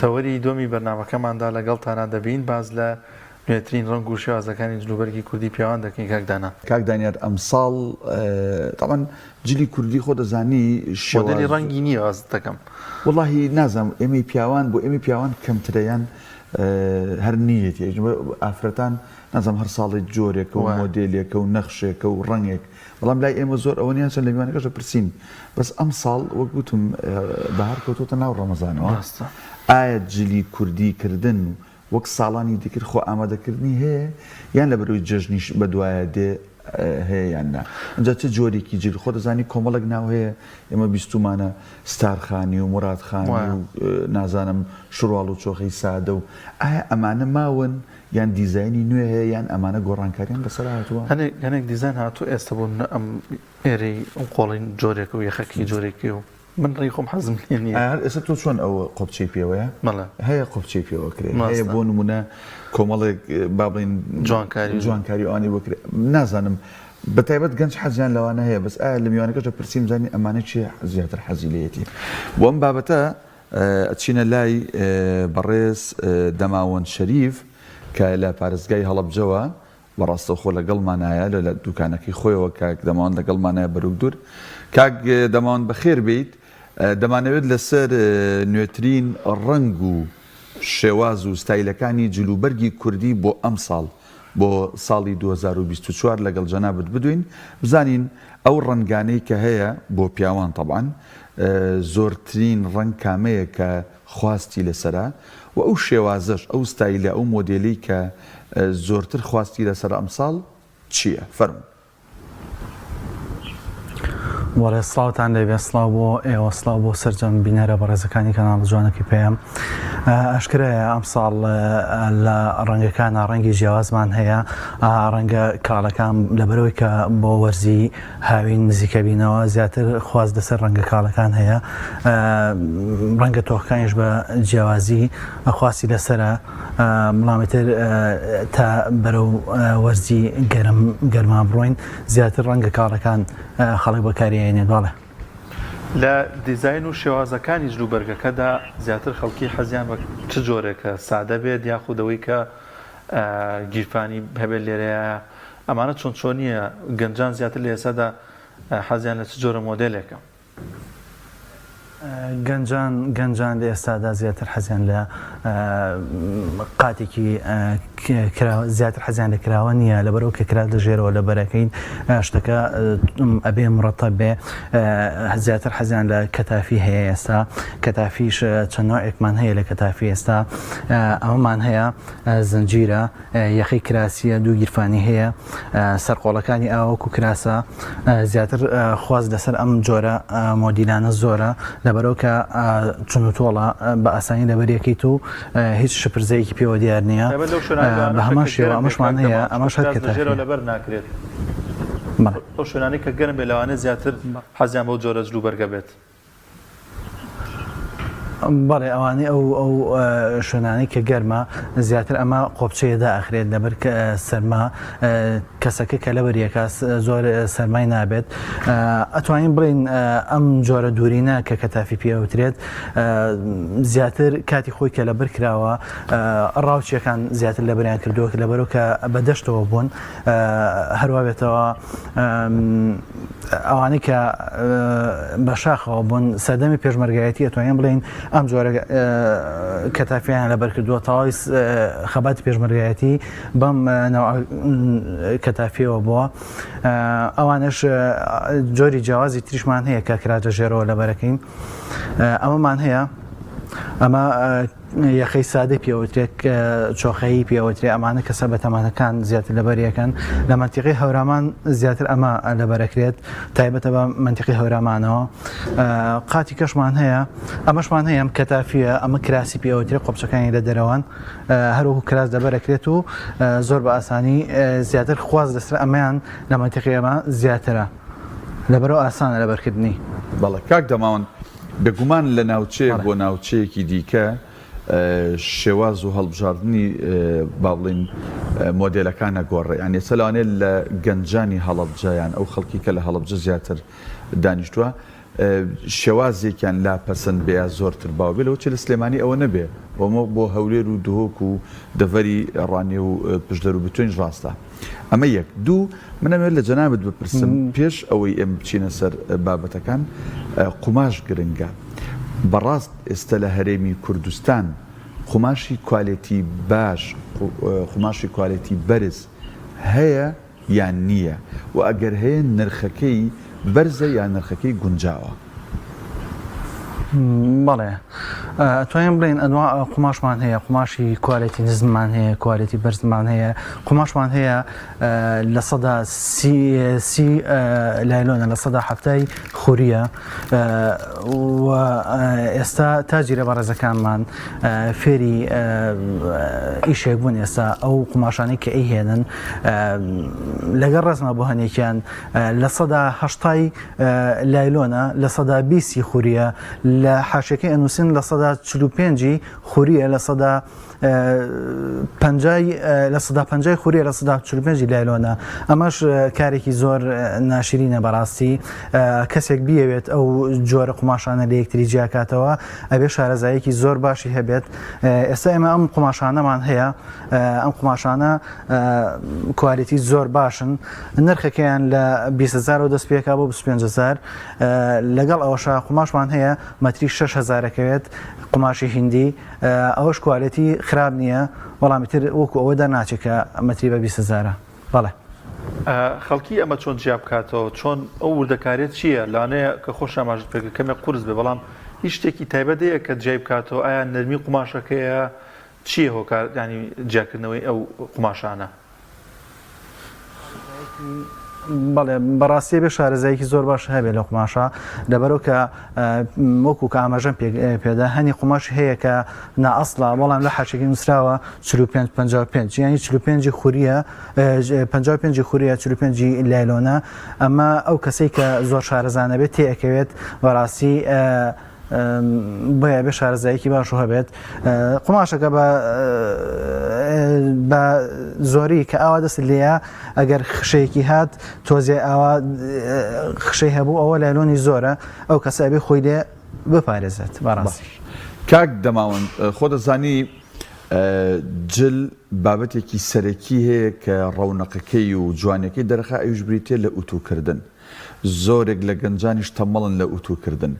تەوەری دومی بەرنامەکەماندا لەگەڵتانە دەبین باز لە نوێترین ڕەنگ و شێوازەکانی جلوبەرگی کوردی پیاوان دەکەین کاکدانا. کاک دانیار ئەمساڵ طبعا جلی کوردی خۆ دەزانی مۆدێلی ڕەنگی نییە ئاز دەکەم. واللهی نازانم ئێمەی پیاوان بۆ ئێمەی پیاوان کەمترەیان هەر نیەتی ئافرەتان نازانم هەر ساڵی جۆرێکە و مۆدێلێکە و نەخشێکە و ڕەنگێک بەڵام لای ئێمە زۆر ئەوە نیان چەند لە میوانەکەشە پرسین بەس ئەم ساڵ وەک گوتم بەهار کەوتۆتە ناو ڕەمەزانەوە ئایا جلی کوردیکردن وەک ساڵانی دیکرد خۆ ئامادەکردنی هەیە یان لە بەرەوەی جەژنیش بەدوایە دێ هەیە یاننا ئەجا چه جۆرێکی جل خۆ دەزانی کۆمەڵک ناو هەیە ئێمە بیستمانە ستارخانی و مرادخانی و نازانم شڕواڵ و چۆخەی سادە و ئایا ئەمانە ماون یان دیزایانی نوێ هەیە یان ئەمانە گۆڕانکاریان بەسەر هاتووە هەنێک دیزاین هاتوو ئێستا بوون ئەم ئێرەی ئەم قۆڵین جۆرێک و یەخەکی جۆرێکی و من ڕێی خۆم حەزم نییە ئێستا تۆ چۆن ئەوە قۆبچەی پێوەیە هەیە قۆبچەی پێوە کرێت هەیە بۆ نمونە کۆمەڵێک با بڵێن جوانکاری ئەوانی وەکرێت نازانم بەتایبەت گەنج حەزیان لەوانە هەیە بەس ئایا لە میوانەکەشە پرسیم زانی ئەمانە چی زیاتر حەزی لێتی بۆ ئەم بابەتە ئەچینە لای بەڕێز دەماوەند شەریف کە لە پارێزگای هەڵەبجەوە بەڕاستەوخۆ لەگەڵمانایە لە دوکانەکەی خۆیەوە کاک دەماوەند لەگەڵمانایە بەروک دوور کاک دەماوەند بەخێر بیت دەمانەوێت لەسەر نوێترین ڕەنگ و شێواز و ستایلەکانی جلوبەرگی کوردی بۆ ئەم ساڵ بۆ ساڵی 2024 لەگەڵ جەنابەت بدوین بزانین ئەو ڕەنگانەی کە هەیە بۆ پیاوان طبعاً زۆرترین ڕەنگ کامەیە کە خواستی لەسرە و ئەو شێوازەش ئەو ستایلە ئەو مۆدێلی کە زۆرتر خواستی لەسەر ئەم ساڵ چییە فەرموو وەڵێ سڵاوتان لێبێ سڵاو بۆ ئێوە سڵاو بۆ سەرجەم بینەرە بەڕێزەکانی کەناڵ جوانەکەی پێم ئەشکرەیە ئەم ساڵ لە ڕەنگەکانە ڕەنگی جیاوازمان هەیە ڕەنگە کاڵەکان لەبەرەوەی کە بۆ وەرزی هاوین نزیکە بینەوە زیاتر خواست لەسەر ڕەنگە کاڵەکان هەیە ڕەنگە تۆخەکانیش بە جیاوازی خواستی لەسرە مڵامەتر تا بەرەو وەرزی گەرما بڕۆین زیاتر ڕەنگە کاڵەکان خەڵک بەکاریێنێت باڵێ لە دیزاین و شێوازەکانی جلوبەرگەکەدا زیاتر خەڵکی حەزیان بە چ جۆرێکە سادە بێت یاخودەوەی کە گیرفانی هەبێت لێرەیە ئەمانە چۆن چۆنیە گەنجان زیاتر لە ئێسادا حەزیان لە چ جۆرە مۆدێلێکە گەنجان لە ئێستادا زیاتر حەزیان لە قاتێکی زیاتر حەزیان لە کراوە نییە لەبەرەوە کە کرا دەژێرەوە لە بەرەکەین شتەکە ئەبێ مڕەتەب بێ زیاتر حەزیان لە کەتافی هەیە ئێستا کەتافیش چەند نوعێکمان هەیە لە کەتافی ئێستا ئەمەمان هەیە زنجیرە یەخی کراسیە دوو گیرفانی هەیە سەرقۆڵەکانی ئاوەکو کراسە زیاتر خواست لەسەر ئەم جۆرە مۆدیلانە زۆرە لەبەرەوە کە چونوتۆڵە بە ئاسانی لەبەریەکەیت و هیچ شپرزەیەکی پێوە دیار نییە بە هەمان شێوە ئەمەشمان هەیە ئەمەش هەر کەتافی لەبەر ناکرێت ئەو شوێنانەی کە گەرم بێ لەوانە زیاتر حەزیان بۆ جۆرە جلوبەرگە بێت بەڵێ ئەوانەی ئەو شوێنانەی کە گەرمە زیاتر ئەمە قۆبچەیەدا ئەخرێت لەبەر سەرما کەسەکە کە لە بەریەکە زۆر سەرمای نابێت ئەتوانین بڵین ئەم جۆرە دوورینە کە کەتافی پێوترێت زیاتر کاتی خۆی کە لەبەر کراوە ڕاوچیەکان زیاتر لە بەریان کردووە کە لەبەرەوە کە بەدەشتەوە بوون هەروە بێتەوە ئەوانەی کە بە شاخەوە بوون سەردەمی پێشمەرگایەتی ئەتوانین بڵین ئەم جۆرە کەتافیان لەبەر کردووە تەواوی خەباتی پێشمەرگایەتی بەم کەتافیەوە بووە ئەوانش جۆری جیاوازی تریشمان هەیە کە کراجە ژێرەوە لەبەرەکەین ئەمەمان هەیە ئەمە یەخەی سادەی پێوترێت چۆخەیی پێوترێ ئەمانە کەسە بەتەمانەکان زیاتر لەبەریەکەن لە منتیقی هەورامان زیاتر ئەمە لەبەرەکرێت تایبەتە بە منتیقی هەورامانەوە قاتی کەشمان هەیە ئەمەشمان هەیە ئەم کەتافیە ئەمە کراسی پێوترێت قۆبچەکانی لە دەرەوەن هەروەکو کراس دەبەرەکرێت و زۆر بە ئاسانی زیاتر خواست لەسەر ئەمەیان لە منتیقی ئەمە زیاترە لەبەرەوە ئاسانە لەبەرکردنی بەڵێ کاک دەماوەند بێگومان لە ناوچەیەک بۆ ناوچەیەکی دیکە شێواز و هەڵبژاردننی با بڵین مۆدێلەکانە گۆڕێ یان ێستا لەوانەیە لە گەنجانی هەڵەبجەیان ئەو خەڵکی کە لە هەڵەبجە زیاتر دانیشتووە شێوازێکیان لا پەسەند بێ زۆرتر باو بێ لەوە چ لە سلێمانی ئەوە نەبێ ئەومە بۆ هەولێر و دهۆک و دەڤەری ڕانێ و پشدەر و بتوێنش ڕاستە ئەمە یەک دوو منەوێت لە جەنابەت بپرسم پێش ئەوەی ئەم بچینە سەر بابەتەکان قوماش گرنگە بەڕاست ئێستا لە هەرێمی کوردستان قوماشی کوالێتی باش قوماشی کوالێتی بەرز هەیە یان نییە و ئەگەر هەیە نرخەکەی بەرزە یان نرخەکەی گونجاوە بەڵێ توانین بڵین ئەنواع قوماشمان هەیە قوماشی کوالێتی نزممان هەیە کوالێتی بەرزمان هەیە قوماشمان هەیە لە سەدا سی لایلۆنە لە سەدا هەفتای خوریە و ئێستا تاجیرە بەڕێزەکانمان فێری ئیشێک بوون ئێستا ئەو قوماشانەی کە ئەیهێنن لەگەڵ ڕێزمە بۆ هەنێکیان لە سەدا هەشتای لایلۆنە لە سەدا بیسی خوریە لە حاشەکەی ئەنووسین لە سەدا 45 خوریە لە سەدا 50 خوریە لە سەدا 45 لایلۆنە ئەمەش کارێکی زۆر ناشرینە بەڕاستی کەسێک بیەوێت ئەو جۆرە قوماشانە لە یەکتری جیاکاتەوە ئەبێ شارەزایەکی زۆر باشی هەبێت ئێستا ئێمە ئەم قوماشانەمان هەیە ئەم قوماشانە کوالێتی زۆر باشن نرخەکەیان لە 20,000 دەست پێکا بۆ 25,000 لەگەڵ ئەوەش قوماشمان هەیە مەتری 6,000کەوێت قوماشی هیندی ئەوەش کوالێتی خراپ نییە وەڵامی تر وەکو ئەوە دەرناچێت کە مەتری بە 20,000 بەڵێ خەڵکی ئەمە چۆن جیا بکاتەوە چۆن ئەو وردەکارێت چییە لانەیە کە خۆش ئاماژت پێ کەمێک قورس بێ بەڵام هیچ شتێکی تایبەتەیە کە جیا بکاتەوە ئایا نەرمی قوماشەکەیە چییە هۆکار ینی جیاکردنەوەی ئەو قوماشانە بەڵێ بەڕاستی بێ شارەزایەکی زۆر باش هەبێت لە قوماشە لەبەرەوە کە وەکو کە ئاماژەم پێدا هەنی قوماش هەیە کە نائەسڵە بەڵام لە حاشێکی نووسراوە 45 ینی 45 خوریە 55 خوریە 45 لایلۆنە ئەمە ئەو کەسەی کە زۆر شارەزانە بێت تێئەکەوێت بەڕاستی بۆیە بێ شارەزایەکی باش و هەبێت قوماشەکە بە زۆری کە ئاوا دەست لێە ئەگەر خشەیەکی هات تۆزێ ئاوا خشەی هەبوو ئەوە لایلۆنی زۆرە ئەو کەسە بێ خۆی لێ بپارێزێت بەڕاستی کاک دەماوەند خۆ دەزانی جل بابەتێکی سەرەکی هەیە کە ڕەونەقەکەی و جوانەکەی دەرەخا ئەوش بریتێ لە ئوتوکردن زۆرێک لە گەنجانیش تەمەڵن لە ئوتوکردن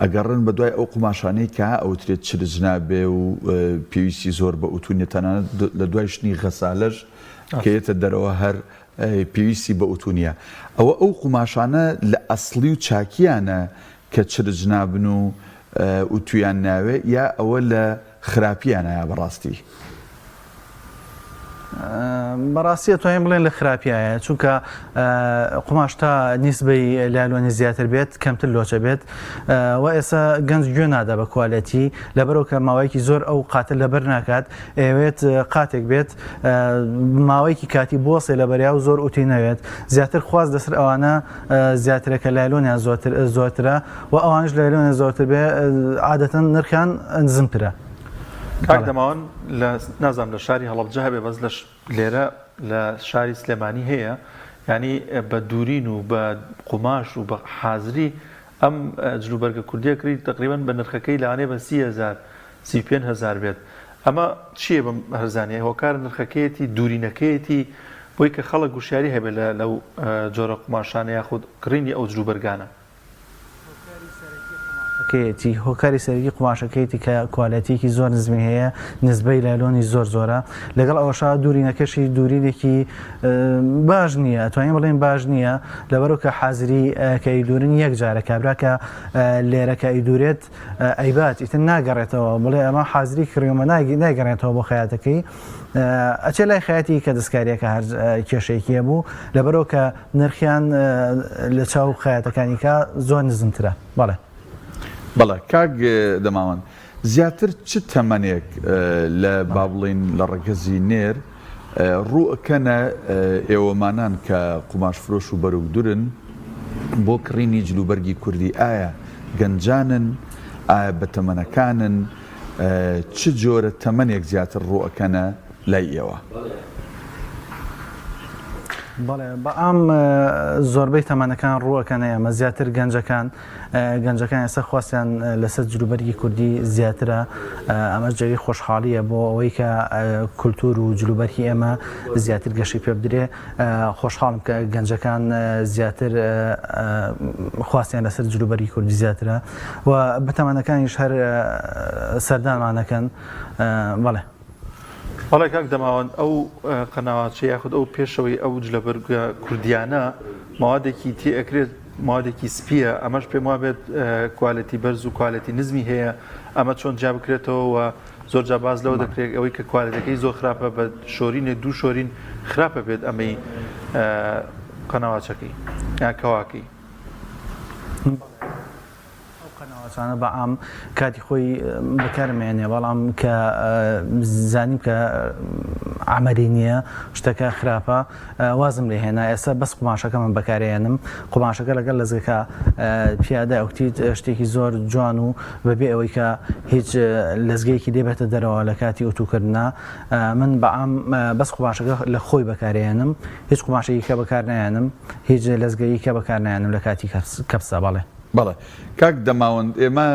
ئەگەڕن بە دوای ئەو قوماشانەی کە ئەوترێت چرج نابێ و پێویستی زۆر بە ئوتونیە تەنانەت لە دوای شنی غەسالەش کەیەتە دەرەوە هەر پێویستی بە ئوتونیە ئەوە ئەو قوماشانە لە ئەسڵی و چاکیانە کە چرج نابن و ئوتویان ناوێ یا ئەوە لە خراپیانە بەڕاستی بەڕاستیە توانین بڵێن لە خراپیایە چونکە قوماش تا نیسبەی لایلۆنی زیاتر بێت کەمتر لۆچە بێت و ئێستا گەنج گوێ نادا بە کوالەتی لەبەرەوە کە ماوەیەکی زۆر ئەو قاتل لەبەر ناکات ئەوێت قاتێک بێت ماوەیەکی کاتی بۆسێ لە بەریا و زۆر ئوتی نەوێت زیاتر خواست دەسەر ئەوانە زیاترەکە لایلۆنیان زۆرترە و ئەوانش لایلۆنیان زۆرتر بێ عادەتەن نرخیان نزمترە کاک دەماوەن نازانم لە شاری هەڵەبجە هەبێ بەس لێرە لە شاری سلێمانی هەیە ینی بە دوورین و بە قوماش و بە حازری ئەم جلوبەرگە کوردیە کردی تقریبان بە نرخەکەی لەوانەیە بە 30,000 35,000 بێت ئەمە چییە بەم هەرزانیە هۆکار نرخەکەیەتی دوورینەکەیەتی بۆی کە خەڵک گوشیاری هەبێت لەو جۆرە قوماشانە یاخود کڕینی ئەو جلوبەرگانە هۆکاری سەرگی قوماشەکەیتی کە کوالەتیکی زۆر نزمی هەیە نسبەی لایلۆنی زۆر زۆرە لەگەڵ ئەوەشا دوورینەکەشی دوورینێکی باش نییە توانین بڵێن باش نییە لەبەرەوە کە حازری کە ئیدورین یەک جارە کابراکە لێرەکە ئیدورێت ئەیبات ئیتر ناگەڕێتەوە بڵێ ئەمە حازری کڕیۆمە ناگەڕێتەوە بۆ خەیاتەکەی ئەچێ لای خەیاتی کە دەستکاریەکە هەر کێشەیەکیە بوو لەبەرەوە کە نرخیان لە چاو خەیاتەکانیکە زۆر نزمترە بەڵێ بەڵێ کاک دەماوەند زیاتر چ تەمەنێک لە با بڵین لە ڕێگەزی نێر ڕووەکەنە ئێوەمانان کە قوماش فرۆش و بەرەو دوورن بۆ کڕینی جلوبەرگی کوردی ئایا گەنجانن ئایا بەتەمەنەکانن چ جۆرە تەمەنێک زیاتر ڕووەکەنە لای ئێوە بەڵێ بە ئەم زۆربەی تەمەنەکان ڕووەکەن ئێمە زیاتر گەنجەکان ئێستا خواستیان لەسەر جلوبەرگی کوردی زیاترە ئەمە جێگەی خۆشحاڵیە بۆ ئەوەی کە کولتور و جلوبەرگی ئێمە زیاتر گەشەی پێ بدرێ خۆشحاڵم کە گەنجەکان زیاتر خواستیان لەسەر جلوبەرگی کوردی زیاترە و بەتەمەنەکانیش هەر سەردانمانەکەن بەڵێ بەڵێ کاک دەماوەند ئەو قەناواتچە یاخود ئەو پێشەوەی ئەو جلەبەرگە کوردیانە ماوادێکی تێ ئەکرێت ماوادێکی سپیە ئەمەش پێم وا بێت کوالەتی بەرز و کوالەتی نزمی هەیە ئەمە چۆن جا بکرێتەوە و زۆر جا باز لەوە دەکرێت ئەوەی کە کوالەتەکەی زۆر خراپە بە شۆرینێک دوو شۆرین خراپە بێت ئەمەی قەناواتچەکەی یان کەواکەی قەناواتچانە بە ئام کاتی خۆی بەکارمێنێ بەڵام کە زانیم کە عمەلی نییە شتەکە خراپە وازم لێ هێنا ئێستا بەس قوماشەکە من بەکارێنم قوماشەکە لەگەڵ لەزگەکە پیادە ئەوکتیت شتێکی زۆر جوان و بەبێ ئەوەی کە هیچ لەزگەیەکی دێبێتە دەرەوە لە کاتی ئۆتوکردنا من بە ئام بەس قوماشەکە لە خۆی بەکارێنم هیچ قوماشەیە کە بەکار نایەنم هیچ لەزگەیی کە بەکار نایەنم لە کاتی کەپسە بەڵێ بەڵێ کاک دەماوەند ئێمە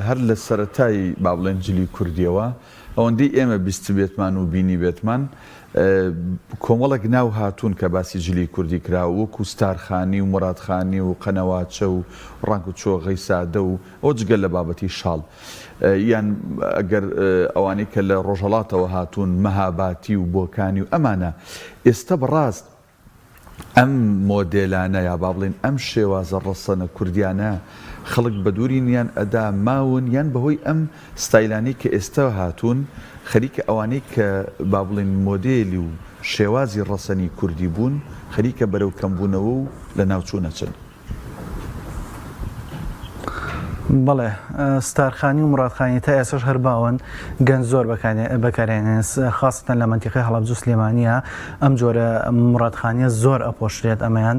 هەر لە سەرەتایی با بڵێن جلی کوردیەوە ئەوەندەی ئێمە بیست بێتمان و بینی بێتمان کۆمەڵێک ناو هاتوون کە باسی جلی کوردی کرا وەکو ستارخانی و مرادخانی و قەنەواتچە و ڕنگ و چۆغەی سادە و ئەو جگەل لە بابەتی شاڵ یان ئەگەر ئەوانەی کە لە ڕۆژهەڵاتەوە هاتوون مەهاباتی و بۆکانی و ئەمانە ئێستا بەڕاست ئەم مۆدێلانە یا با بڵێن ئەم شێوازە ڕەسەنە کوردیانە خەڵک بە دوورینیان ئەدا ماون یان بەهۆی ئەم ستایلانی کە ئێستا هاتوون خەریکە ئەوانەی کە با بڵێن مۆدێلی و شێوازی ڕەسەنی کوردی بوون خەریکە بەرەو کەمبوونەوە و لە ناوچوونەچن بەڵێ ستارخانی و مرادخانی تا ئێسش هەر باوەن گەنج زۆر بەکارێنێن خاستن لە منتیقەی هەڵەبجە و سلێمانیە ئەم جۆرە مرادخانیە زۆر ئەپۆشرێت ئەمەیان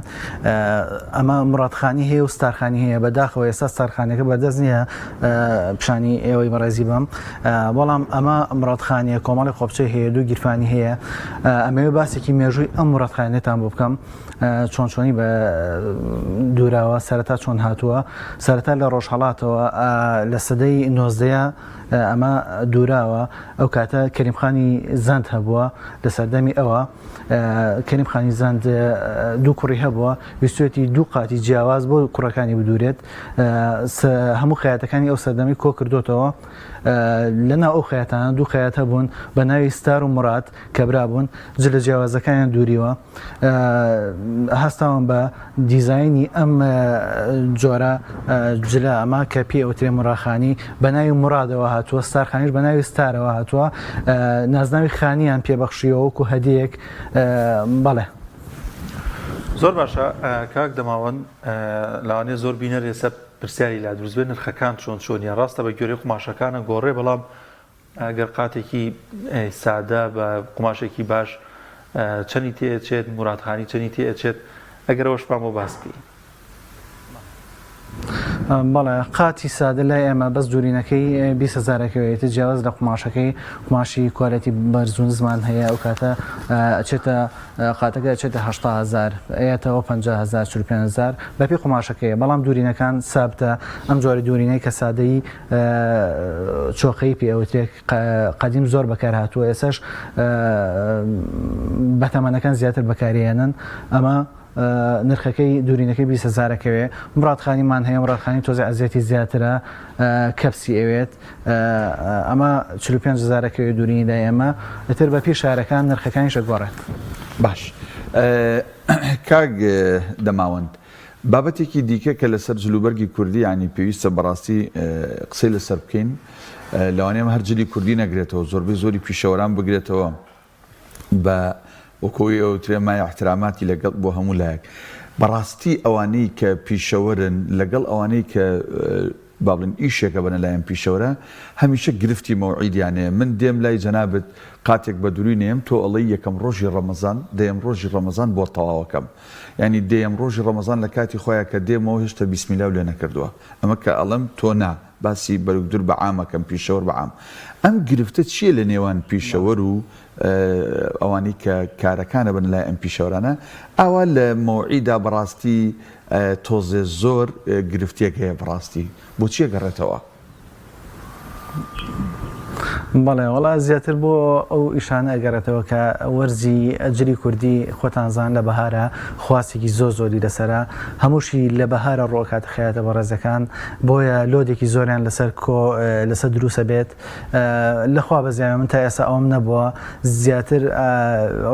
ئەمە مرادخانی هەیە و ستارخانی هەیە بەداخەوە ئێستا ستارخانەکە بەدەست نییە پیشانی ئێوەی بەڕێزی بم بەڵام ئەمە مرادخانیە کۆمەڵی خۆپچەی هەیە دوو گیرفانی هەیە ئەمەوێ باسێکی مێژووی ئەم مرادخانێتان بۆ بکەم چۆنچۆنی بە دووراوە سەرەتا چۆن هاتووە سەرەتا لە ڕۆژهەڵاتەوە لە سەدەی 19 ئەمە دووراوە ئەو کاتە کەریمخانی زەند هەبووە لە سەردەمی ئەوە کەریمخانی زەند دوو کوڕی هەبووە ویستێتی دوو قاتی جیاواز بۆ کوڕەکانی بدورێت هەموو خەیاتەکانی ئەو سەردەمی کۆ کردوتەوە لەنا ئەو خەیاتانە دوو خەیات هەبوون بە ناوی ستار و مراد کە برابوون جلە جیاوازەکانیان دووریوە هەستاوم بە دیزایانی ئەم جۆرە جلە ئەمە کە پێ ئەوترێ مڕاخانی بە ناوی مرادەوە هاتووە ستارخانیش بە ناوی ستارەوە هاتووە نازناوی خانیان پێبەخشیەوە وەکو هەدیەک بەڵێ زۆر باشە کاک دەماوەند لەوانەیە زۆر بینەر ێستا پرسیاری لا دروستبێ نرخەکان چۆن چۆنیە ڕاستە بە گوێرەی قوماشەکانە گۆڕێ بەڵام ئەگەر قاتێکی سادە بە قوماشێکی باش چەندی تێچێت مرادخانی چەندی تێچێت ئەگەر ئەوەش پام بۆ باس بکەی بەڵێ قاتی سادە لای ئێمە بەس دوورینەکەی 20,000ەکەوێتی جیاواز لە قوماشەکەی قوماشی کوالەتی بەرزون زمان هەیە ئەو کاتە ئەچێتە قاتەکە ئەچێتە 80,000 ئەیەتەوە 50,000 45,000 بەپی قوماشەکەیە بەڵام دوورینەکان سابتە ئەم جۆری دوورینەی کە سادەی چۆقەی پێ ئەوترێت قەدیم زۆر بەکار هاتووە ئێسش بەتەمەنەکان زیاتر بەکارێنن ئەمە نرخەکەی دوورینەکەی 20,000ەکەوێ مرادخانیمان هەیە مرادخانی تۆزە ئەزیەتی زیاترە کەپسی ئەوێت ئەمە 45,000ەکەوێ دوورینیدا ئێمە ئەتر بە پێی شارەکان نرخەکانیشە گۆڕێت باش کاک دەماوەند بابەتێکی دیکە کە لەسەر جلوبەرگی کوردی ینی پێویستە بەڕاستی قسەی لەسەر بکەین لەوانەیە هەر جلی کوردی نەگرێتەوە زۆربەی زۆری پیشەوەران بگرێتەوە بە وەکۆی ئەو ترێمای احتراماتی لەگەڵ بۆ هەموو لایەک بەڕاستی ئەوانەی کە پیشەوەرن لەگەڵ ئەوانەی کە با بڵێن ئیشێکە بەنە لایەن پیشەوەرە هەمیشە گرفتی مەوعیدیانەیە من دێم لای جەنابەت قاتێک بە دووری نێم تۆ ئەڵەی یەکەم ڕۆژی ڕەمەزان دەیەم ڕۆژی ڕەمەزان بۆ تەواوەکەم ینی دەیەم ڕۆژی ڕەمەزان لە کاتی خۆیان کە دێمەوە هێشتا بیسمیلا و لێ نەکردووە ئەمە کە ئەڵەم تۆ نا باسی بەرەودور بە عامەکەم پیشەوەر بە عام ئەم گرفتە چییە لە نێوان پیشەوەر و ئەوانی کە کارەکانە بن لای ئەم پیشەوەرانە ئاوا لە مەوعیدا بەڕاستی تۆزێ زۆر گرفتیەک هەیە بەڕاستی بۆچیە گەڕێتەوە؟ بەڵێ وڵا زیاتر بۆ ئەو ئیشانە ئەگەڕێتەوە کە وەرزی ئەجری کوردی خۆتانزان لە بەهارە خواسێکی زۆری لەسرە هەمووشی لە بەهارە ڕۆکات خەیاتە بە ڕێزەکان بۆیە لۆدێکی زۆریان لەسەر دروسە بێت لەخوا بەزیان من تا ئێستا ئەوم نەبووە زیاتر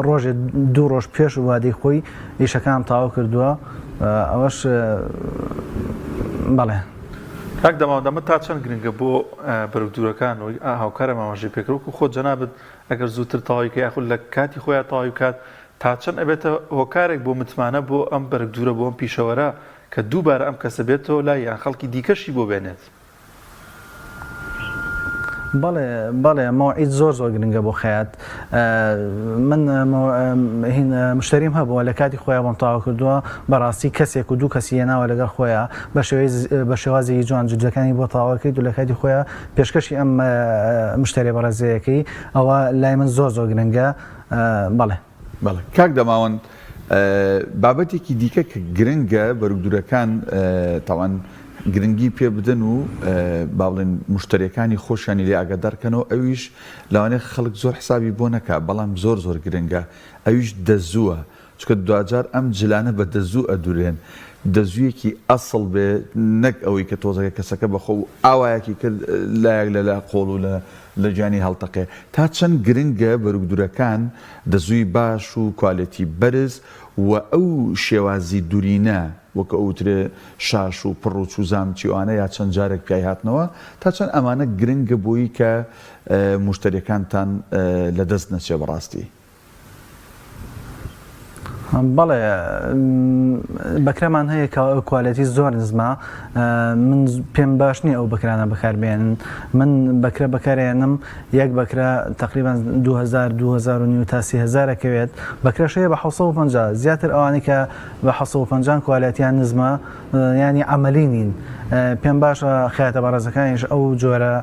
ڕۆژێ 2 ڕۆژ پێش وادەی خۆی ئیشەکان تاوا کردووە ئەوەش بەڵێ کاک دەماوەندەمە تا چەند گرنگە بۆ بەرگدورەکان و هاوکارە مامەژەی پێکرۆک و خۆت جەنابەت ئەگەر زووتر تەواویکە یاخود لە کاتی خۆیان تەواوی بکات تا چەند ئەبێتە هۆکارێک بۆ متمانە بۆ ئەم بەرگدورە بۆ ئەم پیشەوەرە کە دووبارە ئەم کەسە بێتەوە لای یان خەڵکی دیکەشی بۆ بێنێت. بەڵێ مەوعید زۆر گرنگە بۆ خەیات من مشتریم هەبووە لە کاتی خۆیان بۆم تاوا کردووە بەڕاستی کەسێک و 2 کەسی هێناوە لەگەڵ خۆیان بە شێوازێکی جوان جوجەکانی بۆ تاوا کرد و لە کاتی خۆیان پێشکەشی ئەم مشتری بەڕێزەیەکەی ئەوە لای من زۆر گرنگە. بەڵێ کاک دەماوەند بابەتێکی دیکە کە گرنگە بەرگدورەکان تاوان گرنگی پێ بدەن و با بڵێن مشتریەکانی خۆشیانی لێ ئاگادارکەنەوە ئەویش لەوانەیە خەڵک زۆر حسابی بۆ نەکا بەڵام زۆر گرنگە ئەویش دەزووە چکە دوجار ئەم جلانە بە دەزوو ئەدورێن دەزوویەکی ئەسڵ بێ نەک ئەوەی کە تۆزەکە کەسەکە بەخۆ و ئاوایەکی کرد لایەک لە قۆڵ و لە جوانی هەڵتەقێ تا چەند گرنگە بەرگدورەکان دەزووی باش و کوالەتی بەرز و ئەو شێوازی دوورینە وەکە ئەوترێ شاش و پڕ و چوزام چیوانە یا چەند جارێک پیای هاتنەوە تا چەند ئەمانە گرنگە بۆی کە مشتریەکانتان لە دەست نەچێ بەڕاستی. بەڵێ بەکرەمان هەیە کوالەتی زۆر نزمە من پێم باش نییە ئەو بەکرانە بەکاربێنن من بەکرە بەکارێنم یەک بەکرە تقریبان 2000 تا 30,000 بەکرەشەیە بە 750 زیاتر ئەوانی کە بە 750 کوالەتیان نزمە ینی عملی نین پێم باشە خەیاتە بەڕێزەکانیش ئەو جۆرە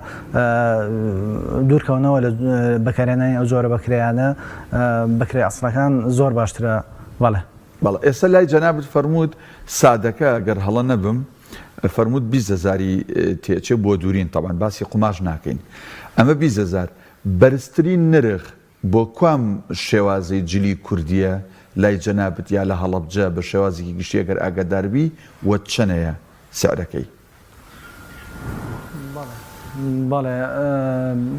دوورکەونەوە لە بەکارێنانی ئەو جۆرە بەکرەیانە بەکرێ ئەسڵەکان زۆر باشترە. بەڵێ ئێستا لای جەنابەت فەرمووت سادەکە گەر هەڵە نەبم فەرمووت 20,000 تێچێ بۆ دوورین تەبان باسی قوماش ناکەین ئەمە 20,000 بەرزترین نرخ بۆ کوام شێوازەی جلی کوردیە لای جەنابەت یا لە هەڵەبجە بە شێوازێکی گشتی ئەگەر ئاگاداربی وە چەنەیە سعرەکەی؟ بەڵێ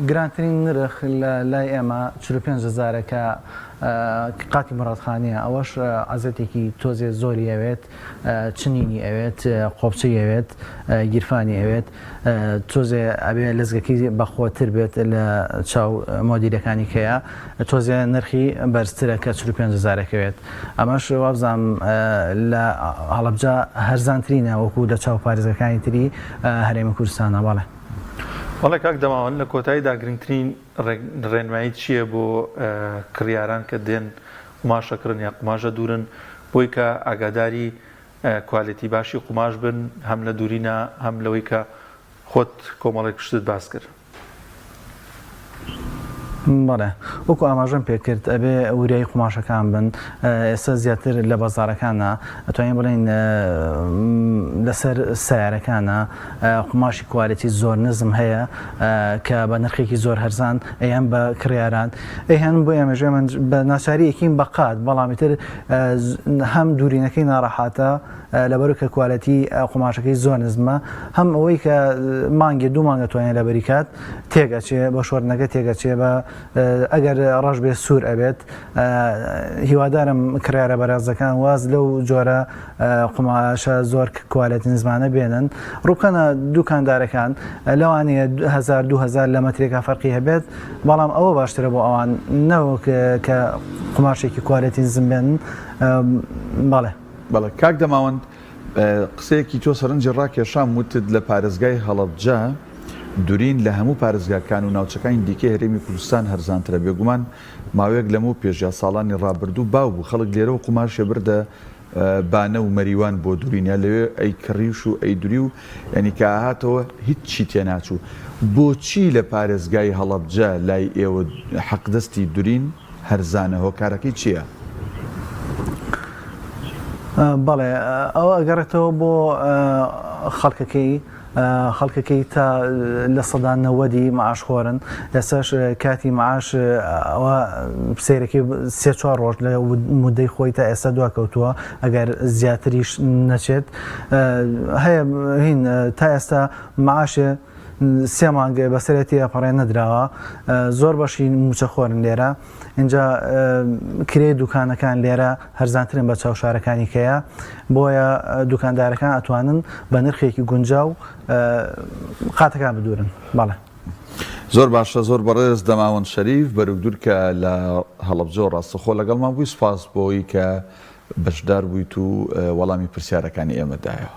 گرانترین نرخ لای ئێمە 45,000 کە قاتی مڕاتخانەیە ئەوەش عەزەتێکی تۆزێ زۆری ئەوێت چنینی ئەوێت قۆبچەی ئەوێت گیرفانی ئەوێت تۆزێ ئەبێ لەزگەکەی بەخۆتر بێت لە چاو مۆدیلەکانی کەیە تۆزێ نرخی بەرزترە کە 45,000 ئەوێت ئەمەش وابزانم لە هەڵەبجە هەرزانترینە وەکو لە چاو پارێزەکانی تری هەرێمی کوردستانە. بەڵێ وەڵێ کاک دەماوەند لە کۆتاییدا گرنگترین ڕێنمایی چییە بۆ کڕیاران کە دێن قوماشەکردن یا قوماشە دوورن بۆی کە ئاگاداری کوالەتی باشی قوماش بن هەم لە دوورینە هەم لەوەی کە خۆت کۆمەڵێک پشتت باس کرد؟ بەڵێ وەکو ئاماژەم پێکرد ئەبێ وریایی قوماشەکان بن ئێستا زیاتر لە بەزارەکانە ئەتوانین بڵێن لەسەر سیارەکانە قوماشی کوالەتی زۆر نزم هەیە کە بە نرخێکی زۆر هەرزان ئەیان بە کڕیاران ئەیان بۆ ئێمەژێ من بە ناچاری یەکین بەقات بەڵامیتر هەم دوورینەکەی ناڕەحاتە لەبەر کە کوالەتی قوماشەکەی زۆر نزمە هەم ئەوەی کە مانگێ 2 مانگە توانێت لە بەریکات تێگەچێ بە شۆرنەکە تێگەچێ بە ئەگەر ڕەش بێ سوور ئەبێت هیوادارم کڕیارە بەرازەکان واز لەو جۆرە قوماشە زۆر کوالەتی نزمانە بێنن ڕووکەنە دوکاندارەکان لەوانەیە 1,000-2,000 لە مەترێکا فەرقی هەبێت بەڵام ئەوە باشترە بۆ ئەوان نەوەک کە قوماشێکی کوالەتی نزم بێنن. بەڵێ کاک دەماوەند قسەیەکی تۆ سەرنجی ڕاکێشام وتت لە پارێزگای هەڵەبجە دوورین لە هەموو پارێزگاکان و ناوچەکانی دیکە هەرێمی کوردستان هەرزانترە بێگومان ماوەیەک لەمەوە پێش یا ساڵانی ڕابردوو باو بوو خەڵک لێرە و قوماشێ بردە بانە و مەریوان بۆ دوورینە لەوێ ئەی کڕیش و ئەی دووری و ینی کە هاتەوە هیچی تێناچوو بۆچی لە پارێزگای هەڵەبجە لای ئێوە حەقدەستی دوورین هەرزانە هۆکارەکەی چییە؟ بەڵێ ئەوە ئەگەڕێتەوە بۆ خەڵکەکەی تا لە سەدان نەوەدی معاشخۆرن ئێستاش کاتی معاش ئەوە سیرەکەی 3-4 ڕۆژ لە مودەی خۆی تا ئێستا دواکەوتووە ئەگەر زیاتریش نەچێت هەیە هین تا ئێستا معاشێ 3 مانگە بەسەرەتی ئەپەڕێ نەدراوە زۆر بەشی موچەخۆرن لێرە اینجا کرێ دوکانەکان لێرە هەرزانترن بە چاوشارەکانی کەیە بۆیە دوکاندارەکان ئەتوانن بە نرخێکی گونجاو قاتەکان بدورن. بەڵێ زۆر باشە زۆر بەڕێز دەماوەند شەریف بەرەودور کە لە هەڵەبجە و ڕاستەخۆ لەگەڵمان بووی سپاس بۆی کە بەشدار بوویت و وەڵامی پرسیارەکانی ئێمەدایەوە.